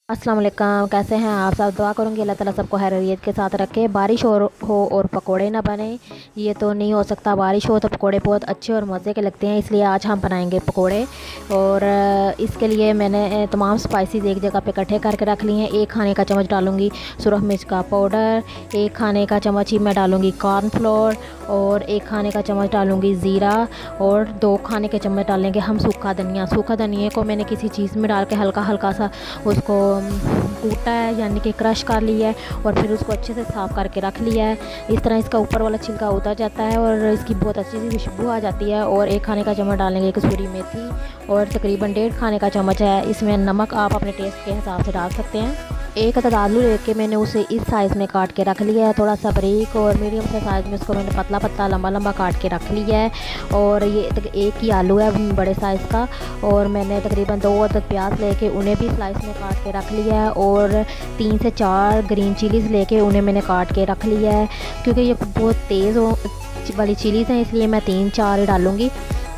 अस्सलाम वालेकुम। कैसे हैं आप सब? दुआ करूँगी अल्लाह ताला सबको खैरियत के साथ रखे। बारिश हो और पकोड़े ना बने, ये तो नहीं हो सकता। बारिश हो तो पकोड़े बहुत अच्छे और मज़े के लगते हैं, इसलिए आज हम बनाएंगे पकोड़े। और इसके लिए मैंने तमाम स्पाइसेस एक जगह पे इकट्ठे करके रख लिए हैं। 1 खाने का चम्मच डालूँगी सुरख मिर्च का पाउडर, 1 खाने का चम्मच ही मैं डालूँगी कॉर्नफ्लोर, और 1 खाने का चम्मच डालूँगी ज़ीरा, और 2 खाने के चम्मच डालेंगे हम सूखा धनिया। सूखा धनिया को मैंने किसी चीज़ में डाल के हल्का हल्का सा उसको कूटा है, यानी कि क्रश कर लिया है, और फिर उसको अच्छे से साफ़ करके रख लिया है। इस तरह इसका ऊपर वाला छिलका उतर जाता है और इसकी बहुत अच्छी सी खुशबू आ जाती है। और 1 खाने का चम्मच डालेंगे कसूरी मेथी, और तकरीबन 1.5 खाने का चम्मच है इसमें नमक। आप अपने टेस्ट के हिसाब से डाल सकते हैं। एक अदद आलू लेके मैंने उसे इस साइज़ में काट के रख लिया है, थोड़ा सा बारीक और मीडियम से साइज़ में उसको मैंने पतला पतला लंबा लंबा काट के रख लिया है। और ये एक ही आलू है बड़े साइज़ का, और मैंने तकरीबन 2 अदद प्याज लेके उन्हें भी स्लाइस में काट के रख लिया है। और 3 से 4 ग्रीन चिलीज़ लेके उन्हें मैंने काट के रख लिया है। क्योंकि ये बहुत तेज़ वाली चिलीज़ हैं, इसलिए मैं 3-4 ही डालूँगी।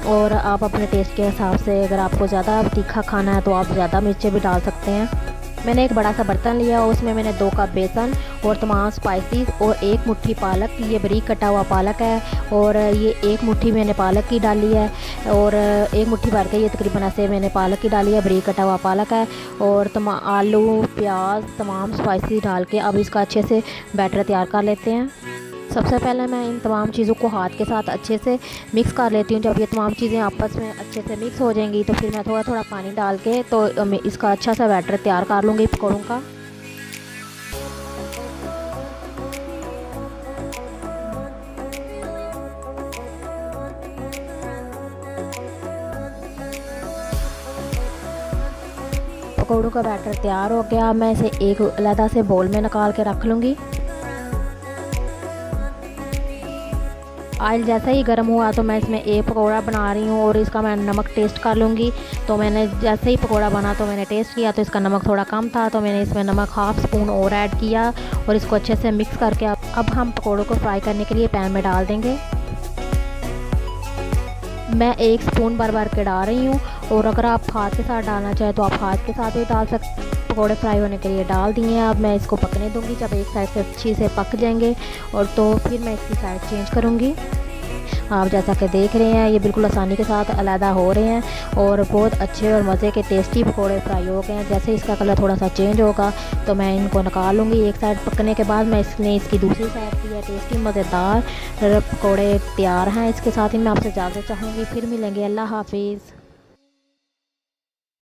और आप अपने टेस्ट के हिसाब से, अगर आपको ज़्यादा तीखा खाना है तो आप ज़्यादा मिर्चें भी डाल सकते हैं। मैंने एक बड़ा सा बर्तन लिया, उसमें मैंने 2 कप बेसन और तमाम स्पाइसेस और 1 मुट्ठी पालक, ये बारीक कटा हुआ पालक है, और ये 1 मुट्ठी मैंने पालक की डाली है, और 1 मुट्ठी भर के ये तकरीबन ऐसे मैंने पालक की डाली है, बारीक कटा हुआ पालक है। और आलू, प्याज, तमाम स्पाइसेस डाल के अब इसका अच्छे से बैटर तैयार कर लेते हैं। सबसे पहले मैं इन तमाम चीज़ों को हाथ के साथ अच्छे से मिक्स कर लेती हूँ। जब ये तमाम चीज़ें आपस में अच्छे से मिक्स हो जाएंगी तो फिर मैं थोड़ा थोड़ा पानी डाल के तो मैं इसका अच्छा सा बैटर तैयार कर लूँगी पकौड़ों का। पकौड़ों का बैटर तैयार हो गया, मैं इसे एक अलग से बोल में निकाल के रख लूँगी। ऑयल जैसा ही गर्म हुआ तो मैं इसमें एक पकौड़ा बना रही हूँ, और इसका मैं नमक टेस्ट कर लूँगी। तो मैंने जैसे ही पकौड़ा बना तो मैंने टेस्ट किया तो इसका नमक थोड़ा कम था, तो मैंने इसमें नमक हाफ़ स्पून और ऐड किया, और इसको अच्छे से मिक्स करके अब हम पकौड़ों को फ्राई करने के लिए पैन में डाल देंगे। मैं 1 स्पून भर भर के डाल रही हूँ, और अगर आप हाथ के साथ डालना चाहें तो आप हाथ के साथ भी डाल सकते। पकौड़े फ्राई होने के लिए डाल दिए हैं, अब मैं इसको पकने दूंगी। जब एक साइड से अच्छी से पक जाएंगे और तो फिर मैं इसकी साइड चेंज करूंगी। आप जैसा कि देख रहे हैं ये बिल्कुल आसानी के साथ अलहदा हो रहे हैं, और बहुत अच्छे और मज़े के टेस्टी पकौड़े फ्राई हो गए हैं। जैसे इसका कलर थोड़ा सा चेंज होगा तो मैं इनको निकाल लूँगी। एक साइड पकने के बाद मैं इसकी दूसरी साइड की है टेस्टी मज़ेदार पकौड़े तैयार हैं। इसके साथ ही मैं आपसे इजाज़त चाहूँगी, फिर मिलेंगे। अल्लाह हाफिज़।